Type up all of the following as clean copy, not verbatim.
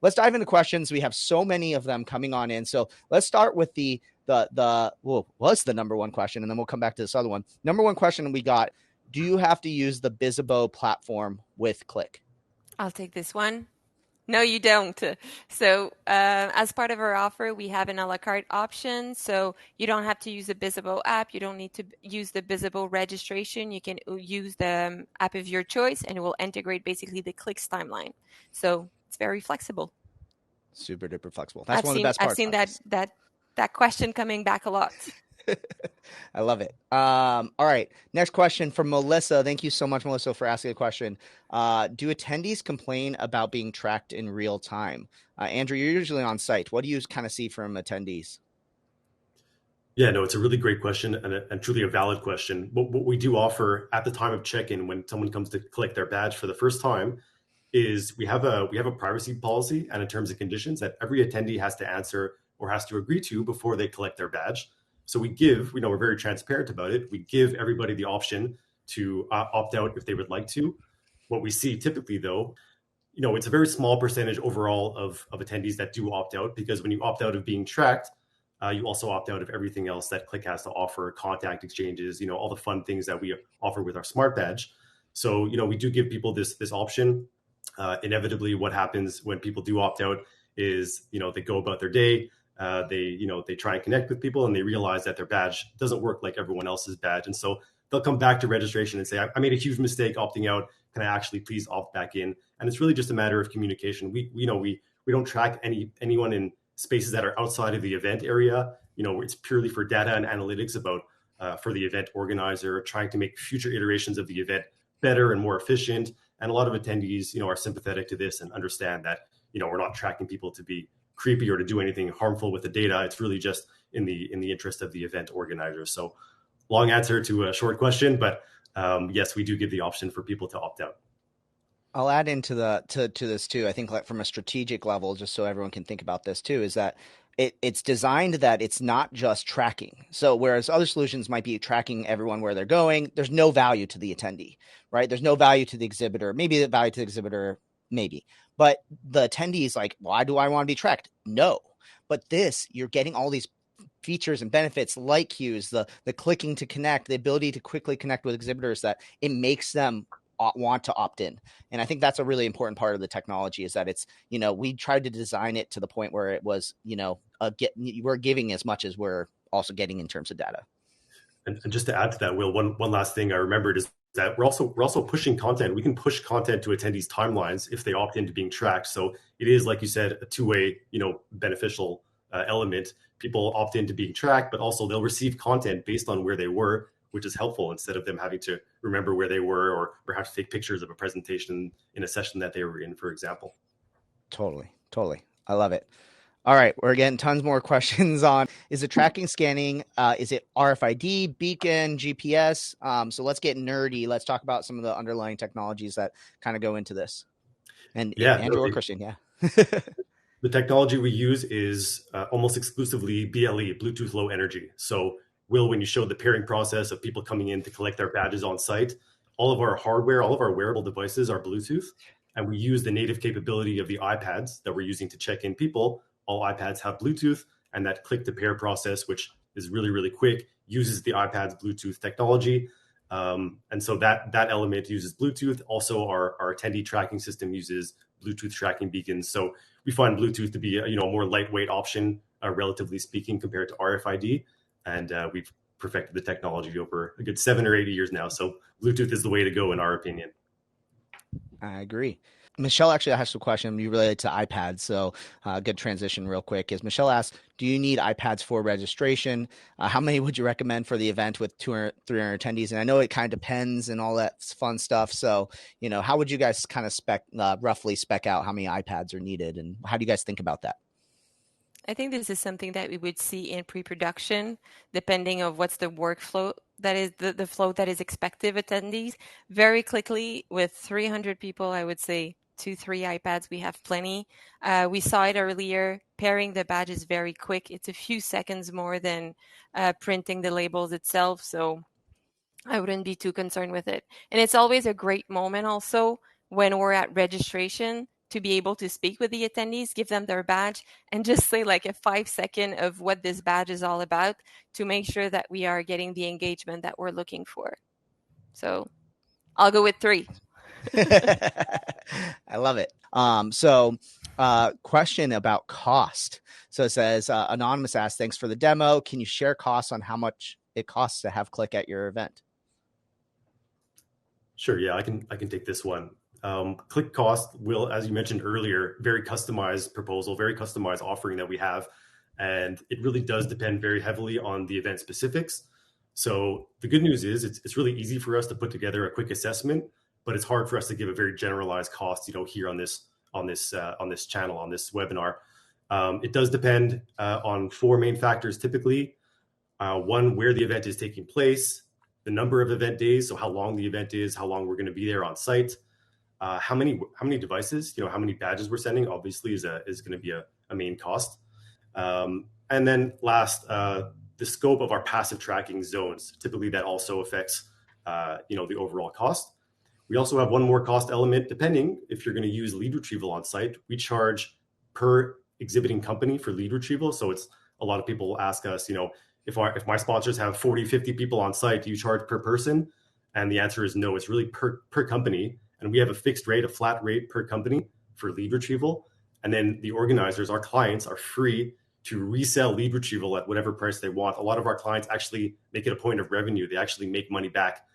let's dive into questions. We have so many of them coming on in. So let's start with what's the number one question, and then we'll come back to this other one. Number one question we got: do you have to use the Bizzabo platform with Klik? I'll take this one. No, you don't. So as part of our offer, we have an a la carte option. So you don't have to use the Bizzabo app. You don't need to use the Bizzabo registration. You can use the app of your choice, and it will integrate basically the Klik's timeline. So it's very flexible. Super duper flexible. That's one of the best parts. I've seen that question coming back a lot. I love it. All right. Next question from Melissa. Thank you so much, Melissa, for asking a question. Do attendees complain about being tracked in real time? Andrew, you're usually on site. What do you kind of see from attendees? Yeah, no, it's a really great question and truly a valid question. What we do offer at the time of check-in when someone comes to collect their badge for the first time is we have a privacy policy and in terms and conditions that every attendee has to answer or has to agree to before they collect their badge. So we're very transparent about it. We give everybody the option to opt out if they would like to. What we see typically, though, it's a very small percentage overall of attendees that do opt out, because when you opt out of being tracked, you also opt out of everything else that Klik has to offer, contact exchanges, all the fun things that we offer with our SmartBadge. So, we do give people this option. Inevitably, what happens when people do opt out is, they go about their day. They try and connect with people and they realize that their badge doesn't work like everyone else's badge. And so they'll come back to registration and say, I made a huge mistake opting out. Can I actually please opt back in? And it's really just a matter of communication. We don't track anyone in spaces that are outside of the event area. It's purely for data and analytics for the event organizer, trying to make future iterations of the event better and more efficient. And a lot of attendees, are sympathetic to this and understand that, we're not tracking people to be creepy or to do anything harmful with the data. It's really just in the interest of the event organizer. So long answer to a short question, but yes, we do give the option for people to opt out. I'll add into to this too. I think like from a strategic level, just so everyone can think about this too, is that it's designed that it's not just tracking. So whereas other solutions might be tracking everyone where they're going, there's no value to the attendee, right? There's no value to the exhibitor. Maybe the value to the exhibitor, maybe. But the attendee is like, why do I want to be tracked? No. But this, you're getting all these features and benefits like cues, the clicking to connect, the ability to quickly connect with exhibitors, that it makes them want to opt in. And I think that's a really important part of the technology, is that it's, we tried to design it to the point where it was, we're giving as much as we're also getting in terms of data. And just to add to that, Will, one last thing I remembered is that we're also pushing content. We can push content to attendees' timelines if they opt into being tracked. So it is, like you said, a two-way, beneficial element. People opt into being tracked, but also they'll receive content based on where they were, which is helpful instead of them having to remember where they were or perhaps take pictures of a presentation in a session that they were in, for example. Totally. I love it. All right, we're getting tons more questions on, is it tracking scanning? Is it RFID, beacon, GPS? So let's get nerdy. Let's talk about some of the underlying technologies that kind of go into this. And Andrew or Christian, yeah. The technology we use is almost exclusively BLE, Bluetooth Low Energy. So Will, when you showed the pairing process of people coming in to collect their badges on site, all of our hardware, all of our wearable devices are Bluetooth, and we use the native capability of the iPads that we're using to check in people. All iPads have Bluetooth, and that click to pair process, which is really, really quick, uses the iPad's Bluetooth technology. And so that element uses Bluetooth. Also, our attendee tracking system uses Bluetooth tracking beacons. So we find Bluetooth to be a more lightweight option, relatively speaking, compared to RFID. And we've perfected the technology over a good 7 or 8 years now. So Bluetooth is the way to go, in our opinion. I agree. Michelle actually asked a question related to iPads. So good transition real quick is Michelle asked, do you need iPads for registration? How many would you recommend for the event with 200, 300 attendees? And I know it kind of depends and all that fun stuff. So, how would you guys kind of roughly spec out how many iPads are needed? And how do you guys think about that? I think this is something that we would see in pre-production, depending on what's the workflow that is the flow that is expected of attendees. Very quickly, with 300 people, I would say 2-3 iPads, we have plenty. We saw it earlier. Pairing the badge is very quick. It's a few seconds more than printing the labels itself. So I wouldn't be too concerned with it. And it's always a great moment also when we're at registration to be able to speak with the attendees, give them their badge, and just say like a 5-second of what this badge is all about to make sure that we are getting the engagement that we're looking for. So I'll go with 3. I love it. Question about cost. So it says, Anonymous asks, thanks for the demo. Can you share costs on how much it costs to have Klik at your event? Sure. Yeah, I can take this one. Klik cost will, as you mentioned earlier, very customized proposal, very customized offering that we have. And it really does depend very heavily on the event specifics. So the good news is it's really easy for us to put together a quick assessment, but it's hard for us to give a very generalized cost, here on this channel, on this webinar. It does depend on 4 main factors typically. One, where the event is taking place, the number of event days, so how long the event is, how long we're going to be there on site, how many devices, how many badges we're sending, obviously is going to be a main cost. And then last, the scope of our passive tracking zones. Typically that also affects, the overall cost. We also have one more cost element, depending if you're going to use lead retrieval on site. We charge per exhibiting company for lead retrieval. So it's a lot of people ask us, if my sponsors have 40, 50 people on site, do you charge per person? And the answer is no, it's really per company. And we have a fixed rate, a flat rate per company for lead retrieval. And then the organizers, our clients, are free to resell lead retrieval at whatever price they want. A lot of our clients actually make it a point of revenue. They actually make money back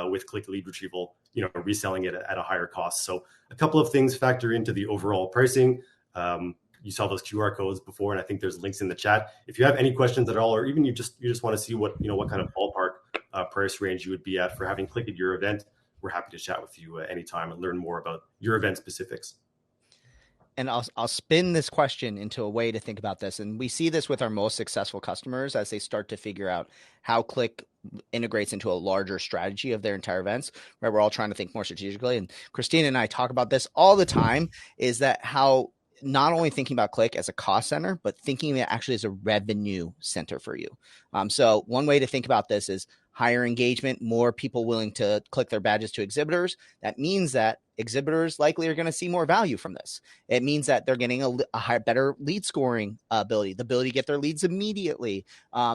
with Klik lead retrieval, reselling it at a higher cost. So a couple of things factor into the overall pricing. You saw those QR codes before, and I think there's links in the chat. If you have any questions at all, or even you just want to see what kind of ballpark price range you would be at for having Klik at your event, we're happy to chat with you anytime and learn more about your event specifics. And I'll spin this question into a way to think about this. And we see this with our most successful customers as they start to figure out how Klik integrates into a larger strategy of their entire events, right? We're all trying to think more strategically. And Christina and I talk about this all the time, is that how not only thinking about Klik as a cost center, but thinking of it actually as a revenue center for you. So one way to think about this is higher engagement, more people willing to click their badges to exhibitors. That means that exhibitors likely are going to see more value from this. It means that they're getting a higher, better lead scoring ability, the ability to get their leads immediately.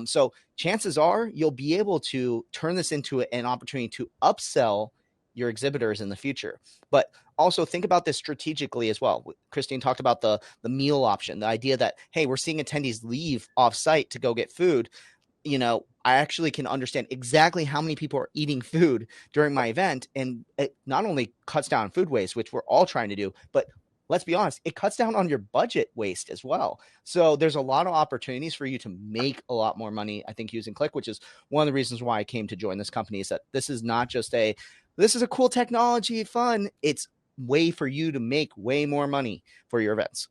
So chances are you'll be able to turn this into an opportunity to upsell your exhibitors in the future. But also think about this strategically as well. Christine talked about the meal option, the idea that, hey, we're seeing attendees leave off site to go get food. I actually can understand exactly how many people are eating food during my event. And it not only cuts down on food waste, which we're all trying to do, but let's be honest, it cuts down on your budget waste as well. So there's a lot of opportunities for you to make a lot more money, I think, using Klik, which is one of the reasons why I came to join this company, is that this is not just this is a cool technology, fun. It's way for you to make way more money for your events.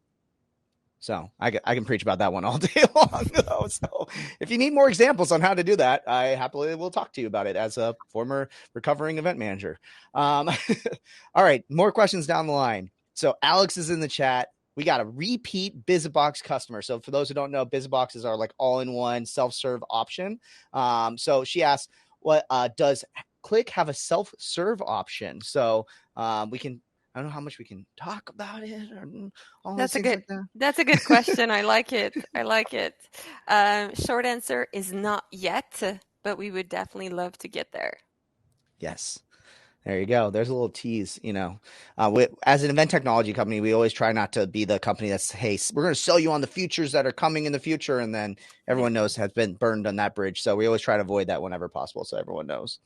So I can preach about that one all day long, though. So if you need more examples on how to do that, I happily will talk to you about it as a former recovering event manager. All right, more questions down the line. So Alex is in the chat. We got a repeat Bizzabo customer. So for those who don't know, Bizzabo is our like all-in-one self-serve option. So she asked, what does Klik have a self-serve option? So we can, I don't know how much we can talk about it. Or all That's those things like that. That's a good question. I like it. Short answer is not yet, but we would definitely love to get there. Yes. There you go. There's a little tease, as an event technology company, we always try not to be the company that's, hey, we're going to sell you on the features that are coming in the future. And then everyone knows has been burned on that bridge. So we always try to avoid that whenever possible. So everyone knows.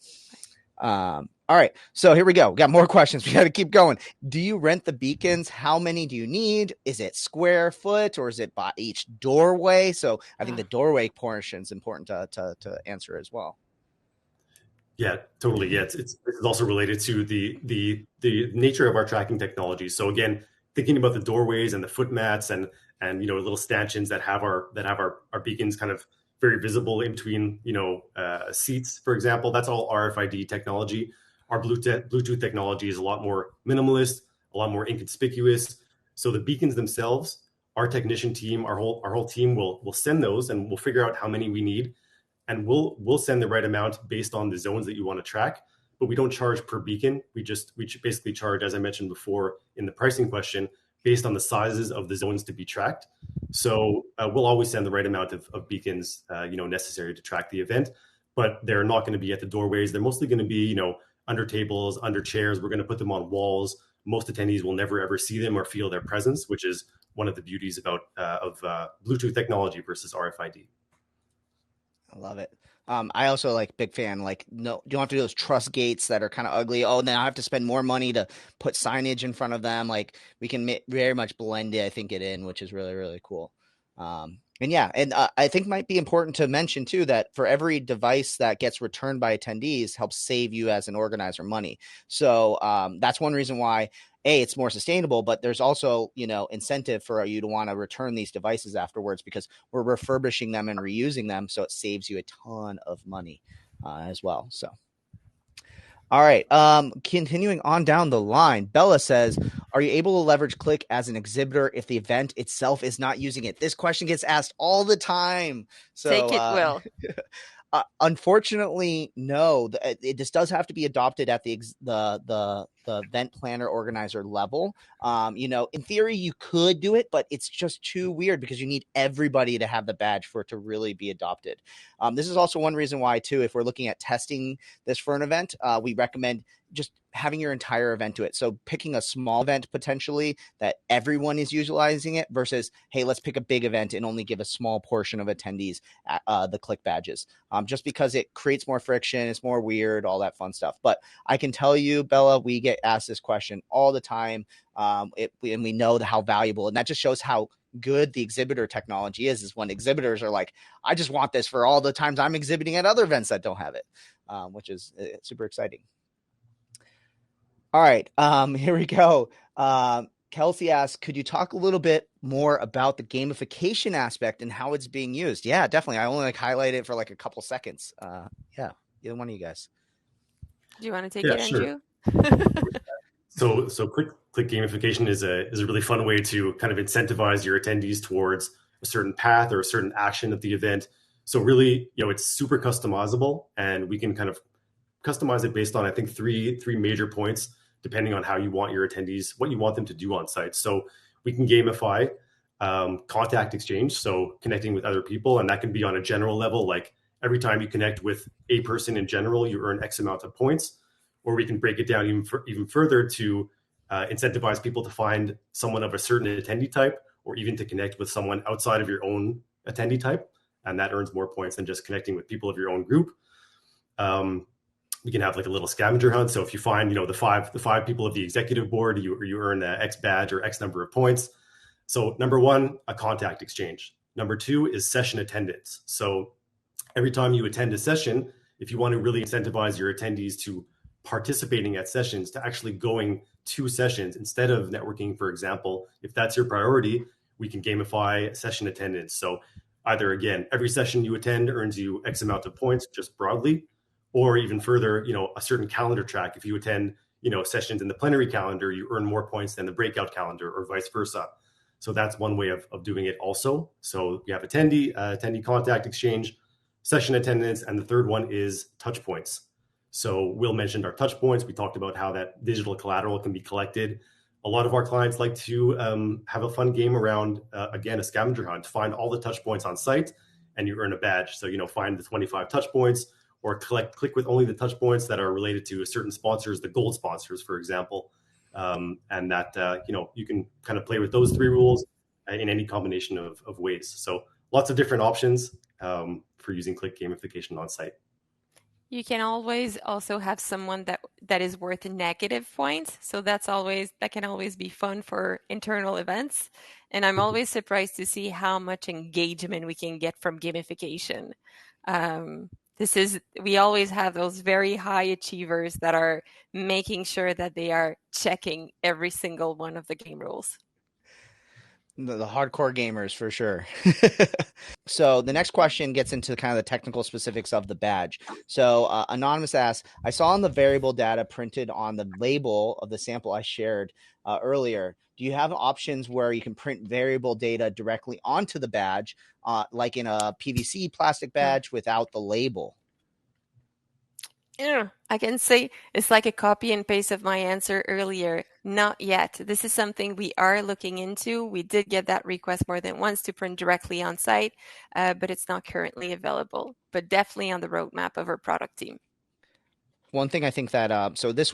All right. So here we go. We got more questions. We got to keep going. Do you rent the beacons? How many do you need? Is it square foot or is it by each doorway? So I think the doorway portion is important to answer as well. Yeah, totally. Yeah, this is also related to the nature of our tracking technology. So again, thinking about the doorways and the foot mats and little stanchions that have our beacons kind of very visible in between seats, for example, that's all RFID technology. Our Bluetooth technology is a lot more minimalist, a lot more inconspicuous. So the beacons themselves, our technician team, our whole team will send those, and we'll figure out how many we need. And we'll send the right amount based on the zones that you want to track, but we don't charge per beacon. We basically charge, as I mentioned before in the pricing question, based on the sizes of the zones to be tracked. So we'll always send the right amount of beacons, necessary to track the event, but they're not going to be at the doorways. They're mostly going to be, under tables, under chairs. We're going to put them on walls. Most attendees will never ever see them or feel their presence, which is one of the beauties of Bluetooth technology versus RFID. I love it. I also big fan, no, you don't have to do those truss gates that are kind of ugly. Oh, now I have to spend more money to put signage in front of them. We can very much blend it, I think, it in, which is really, really cool. I think might be important to mention too, that for every device that gets returned by attendees helps save you as an organizer money. So that's one reason why it's more sustainable, but there's also, incentive for you to want to return these devices afterwards because we're refurbishing them and reusing them. So it saves you a ton of money as well. So. All right. Continuing on down the line, Bella says, are you able to leverage Klik as an exhibitor if the event itself is not using it? This question gets asked all the time. So Take it, Will. Unfortunately, no. This does have to be adopted at the event planner organizer level. In theory, you could do it, but it's just too weird because you need everybody to have the badge for it to really be adopted. This is also one reason why, too, if we're looking at testing this for an event, we recommend just having your entire event to it. So picking a small event potentially that everyone is utilizing it versus, hey, let's pick a big event and only give a small portion of attendees the Klik badges, just because it creates more friction. It's more weird, all that fun stuff. But I can tell you, Bella, we get asked this question all the time. And we know how valuable, and that just shows how good the exhibitor technology is when exhibitors are like, I just want this for all the times I'm exhibiting at other events that don't have it, which is super exciting. All right, here we go. Kelsey asks, could you talk a little bit more about the gamification aspect and how it's being used? Yeah, definitely. I only highlight it for a couple seconds. Yeah, either one of you guys. Do you want to take it, Andrew? Sure. So Klik gamification is a really fun way to kind of incentivize your attendees towards a certain path or a certain action at the event. So really, it's super customizable, and we can kind of customize it based on, I think, three major points, depending on how you want your attendees, what you want them to do on site. So we can gamify contact exchange, so connecting with other people, and that can be on a general level, like every time you connect with a person in general, you earn X amount of points. Or we can break it down even further to incentivize people to find someone of a certain attendee type, or even to connect with someone outside of your own attendee type, and that earns more points than just connecting with people of your own group. We can have a little scavenger hunt. So if you find the five people of the executive board, you earn X badge or X number of points. So number one, a contact exchange. Number two is session attendance. So every time you attend a session, if you want to really incentivize your attendees to participating at sessions, to actually going to sessions instead of networking, for example, if that's your priority, we can gamify session attendance. So either, again, every session you attend earns you X amount of points just broadly, or even further, a certain calendar track. If you attend, sessions in the plenary calendar, you earn more points than the breakout calendar, or vice versa. So that's one way of doing it also. So you have attendee contact exchange, session attendance, and the third one is touch points. So Will mentioned our touch points. We talked about how that digital collateral can be collected. A lot of our clients like to have a fun game around, again, a scavenger hunt, find all the touch points on site, and you earn a badge. So, find the 25 touch points, or Klik with only the touch points that are related to certain sponsors, the gold sponsors, for example. And that, you can kind of play with those three rules in any combination of ways. So lots of different options for using Klik gamification on site. You can always also have someone that is worth negative points. So that can always be fun for internal events. And I'm always surprised to see how much engagement we can get from gamification. We always have those very high achievers that are making sure that they are checking every single one of the game rules. The hardcore gamers, for sure. So the next question gets into kind of the technical specifics of the badge. So Anonymous asks, I saw on the variable data printed on the label of the sample I shared earlier, do you have options where you can print variable data directly onto the badge, like in a PVC plastic badge without the label? Yeah, I can say it's like a copy and paste of my answer earlier. Not yet. This is something we are looking into. We did get that request more than once to print directly on site, but it's not currently available, but definitely on the roadmap of our product team. One thing I think that so this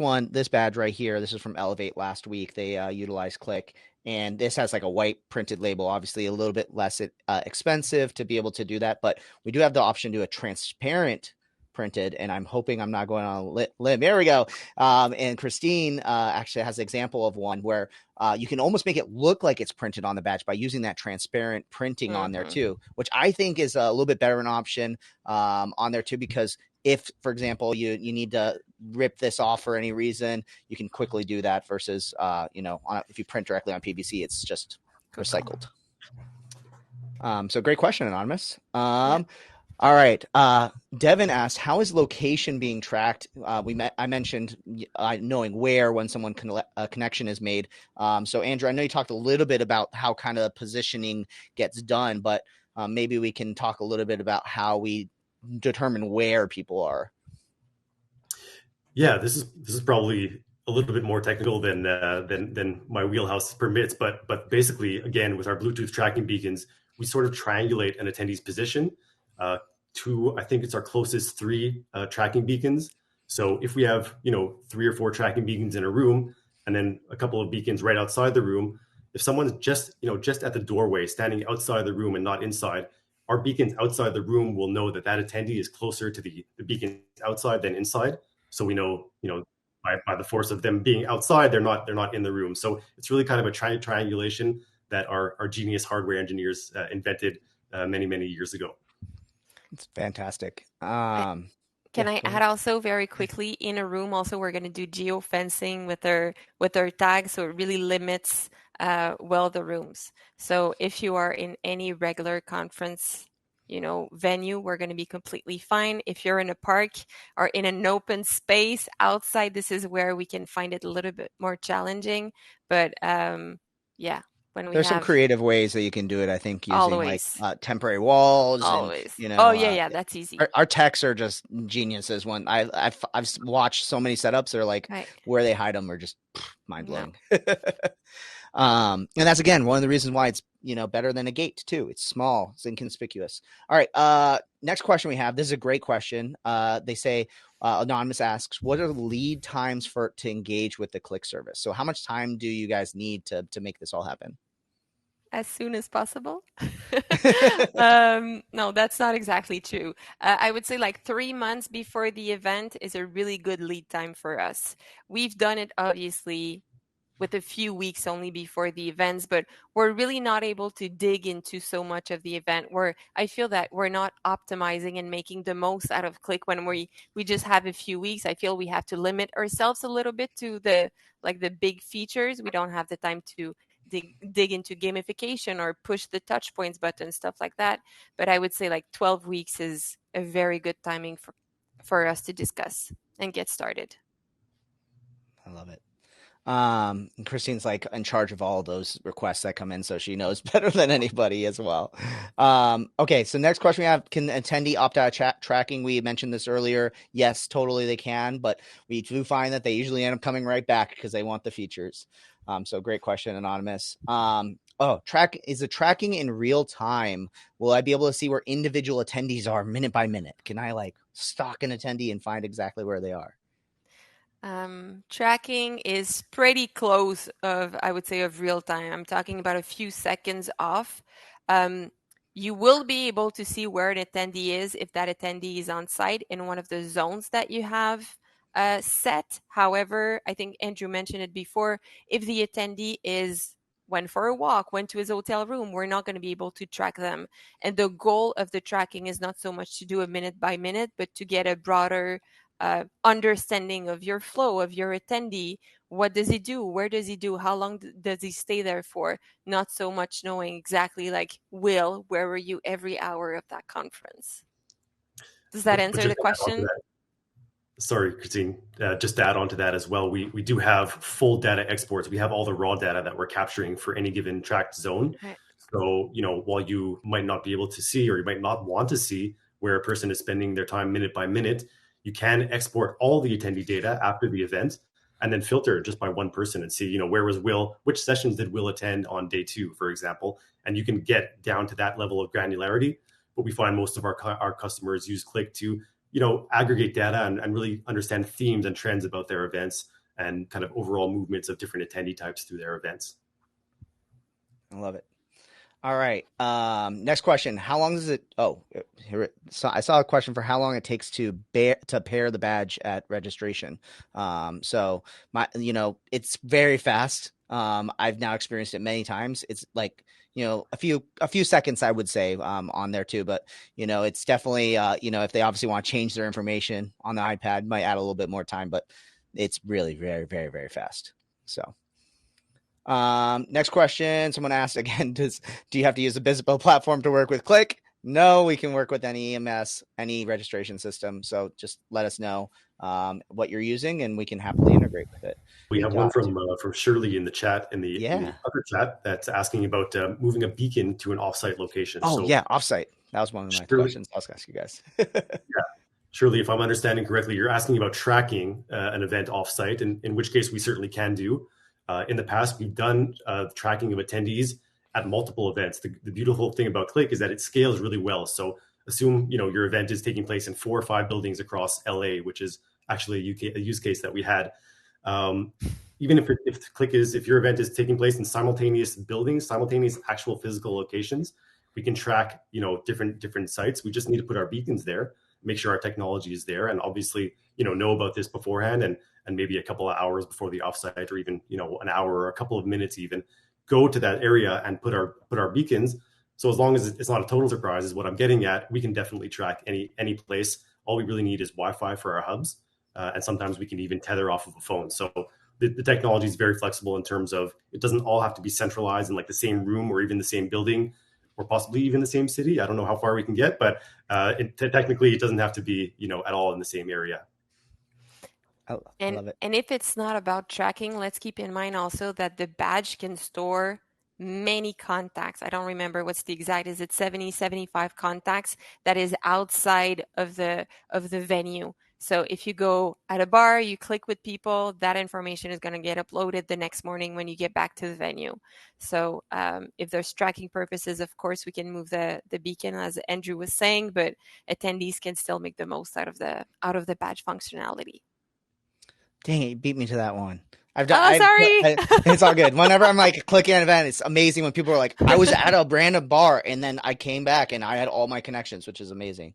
badge right here, this is from Elevate last week. They utilized Klik, and this has like a white printed label. Obviously, a little bit less expensive to be able to do that, but we do have the option to do a transparent printed, and I'm hoping I'm not going on a limb. There we go. And Christine actually has an example of one where you can almost make it look like it's printed on the badge by using that transparent printing on there too, which I think is a little bit better an option on there too, because if, for example, you need to rip this off for any reason, you can quickly do that versus, if you print directly on PVC, it's just recycled. So great question, Anonymous. Yeah. All right. Devin asked, how is location being tracked? I mentioned knowing where when someone connection is made. So Andrew, I know you talked a little bit about how kind of positioning gets done, but maybe we can talk a little bit about how we determine where people are. Yeah, this is probably a little bit more technical than my wheelhouse permits, but basically, again, with our Bluetooth tracking beacons, we sort of triangulate an attendee's position to, I think it's our closest 3 tracking beacons. So if we have 3 or 4 tracking beacons in a room, and then a couple of beacons right outside the room, if someone's just at the doorway, standing outside the room and not inside, our beacons outside the room will know that attendee is closer to the beacons outside than inside. So we know, by the force of them being outside, they're not in the room. So it's really kind of a triangulation that our genius hardware engineers invented many years ago. It's fantastic. Can I add also very quickly, in a room also we're going to do geofencing with our tags, so it really limits the rooms. So if you are in any regular conference venue, we're going to be completely fine. If you're in a park or in an open space outside, this is where we can find it a little bit more challenging. But there's some creative ways that you can do it. I think using always. like temporary walls. Always. And, that's easy. Our techs are just geniuses. When I've watched so many setups, they're like where they hide them are just mind blowing. No. And that's again one of the reasons why it's better than a gate too. It's small, it's inconspicuous. All right. Next question we have. This is a great question. They say Anonymous asks, what are the lead times to engage with the Klik service? So how much time do you guys need to make this all happen? As soon as possible. No, that's not exactly true. I would say like 3 months before the event is a really good lead time for us. We've done it obviously with a few weeks only before the events, but we're really not able to dig into so much of the event where I feel that we're not optimizing and making the most out of Klik when we just have a few weeks. I feel we have to limit ourselves a little bit to the big features. We don't have the time to dig into gamification or push the touch points button, stuff like that. But I would say like 12 weeks is a very good timing for us to discuss and get started. I love it. Christine's like in charge of all those requests that come in, so she knows better than anybody as well. Okay, so next question we have, can attendee opt out of tracking? We mentioned this earlier. Yes, totally they can, but we do find that they usually end up coming right back because they want the features. So great question, Anonymous. Is the tracking in real time? Will I be able to see where individual attendees are minute by minute? Can I like stalk an attendee and find exactly where they are? Tracking is pretty close I would say of real time. I'm talking about a few seconds off. You will be able to see where an attendee is if that attendee is on site in one of the zones that you have set. However, I think Andrew mentioned it before, if the attendee went for a walk, went to his hotel room, we're not going to be able to track them. And the goal of the tracking is not so much to do a minute by minute, but to get a broader understanding of your flow, of your attendee. What does he do? Where does he do? How long does he stay there for? Not so much knowing exactly like, Will, where were you every hour of that conference? Does that answer the question? Sorry, Christine, just to add on to that as well, we do have full data exports. We have all the raw data that we're capturing for any given tracked zone. Right. So, while you might not be able to see, or you might not want to see where a person is spending their time minute by minute, you can export all the attendee data after the event. and then filter just by one person and see, where was Will, which sessions did Will attend on day 2, for example. And you can get down to that level of granularity. But we find most of our customers use Klik to, aggregate data and really understand themes and trends about their events and kind of overall movements of different attendee types through their events. I love it. All right. Next question. How long does it? Oh, here. So I saw a question for how long it takes to pair the badge at registration. So it's very fast. I've now experienced it many times. It's like, a few seconds, I would say, on there too. But it's definitely, if they obviously want to change their information on the iPad, might add a little bit more time. But it's really very, very, very fast. So. Next question. Someone asked again, do you have to use a Bizzabo platform to work with Klik? No, we can work with any EMS, any registration system. So just let us know what you're using and we can happily integrate with it. We have one from Shirley in the chat, in the other chat, that's asking about moving a beacon to an offsite location. Oh, yeah, offsite. That was one of my questions I was asking you guys. Yeah. Shirley, if I'm understanding correctly, you're asking about tracking an event offsite, in which case we certainly can do. In the past, we've done tracking of attendees at multiple events. The beautiful thing about Klik is that it scales really well. So assume your event is taking place in 4 or 5 buildings across LA, which is actually a use case that we had. Even if your event is taking place in simultaneous buildings, simultaneous actual physical locations, we can track different sites. We just need to put our beacons there, make sure our technology is there, and obviously know about this beforehand and maybe a couple of hours before the offsite, or even an hour or a couple of minutes even, go to that area and put our beacons. So as long as it's not a total surprise, is what I'm getting at, we can definitely track any place. All we really need is Wi-Fi for our hubs, and sometimes we can even tether off of a phone. So the technology is very flexible in terms of it doesn't all have to be centralized in like the same room or even the same building, or possibly even the same city. I don't know how far we can get, but technically it doesn't have to be at all in the same area. I love it. And if it's not about tracking, let's keep in mind also that the badge can store many contacts. I don't remember what's the exact, is it 70, 75 contacts that is outside of the venue. So if you go at a bar, you click with people, that information is going to get uploaded the next morning when you get back to the venue. So if there's tracking purposes, of course, we can move the beacon, as Andrew was saying, but attendees can still make the most out of the badge functionality. Dang it, you beat me to that one. Sorry. It's all good. Whenever I'm like clicking an event, it's amazing when people are like, I was at a random bar and then I came back and I had all my connections, which is amazing.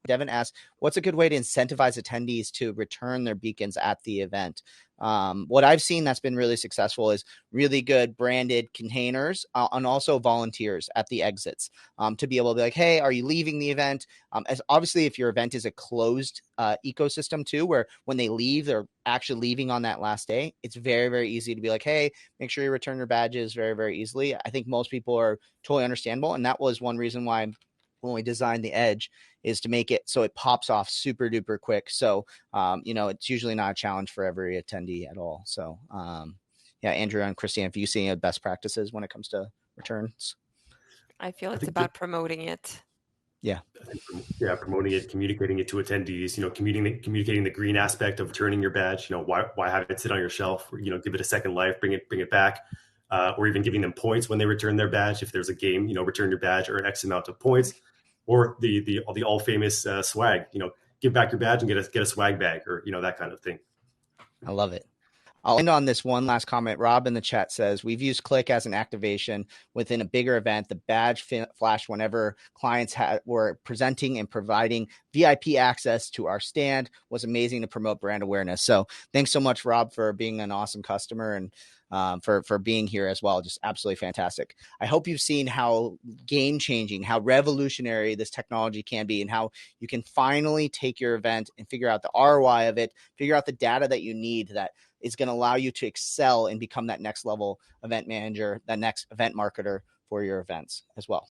Devin asked, what's a good way to incentivize attendees to return their beacons at the event? What I've seen that's been really successful is really good branded containers and also volunteers at the exits to be able to be like, hey, are you leaving the event? As obviously, if your event is a closed ecosystem too, where when they leave, they're actually leaving on that last day, it's very, very easy to be like, hey, make sure you return your badges very, very easily. I think most people are totally understandable. And that was one reason why when we designed the Edge is to make it so it pops off super duper quick. So, it's usually not a challenge for every attendee at all. So, yeah, Andrew and Christiane, if you see best practices when it comes to returns? I feel it's about promoting it. Yeah. Yeah, promoting it, communicating it to attendees, communicating the green aspect of returning your badge, why have it sit on your shelf, or, give it a second life, bring it back. Or even giving them points when they return their badge. If there's a game, return your badge, earn X amount of points, or the all famous swag, give back your badge and get a swag bag, or that kind of thing. I love it. I'll end on this one last comment. Rob in the chat says, we've used Klik as an activation within a bigger event. The badge flashed whenever clients were presenting and providing VIP access to our stand. Was amazing to promote brand awareness. So thanks so much, Rob, for being an awesome customer and for being here as well. Just absolutely fantastic. I hope you've seen how game-changing, how revolutionary this technology can be, and how you can finally take your event and figure out the ROI of it, figure out the data that you need that is going to allow you to excel and become that next level event manager, that next event marketer for your events as well.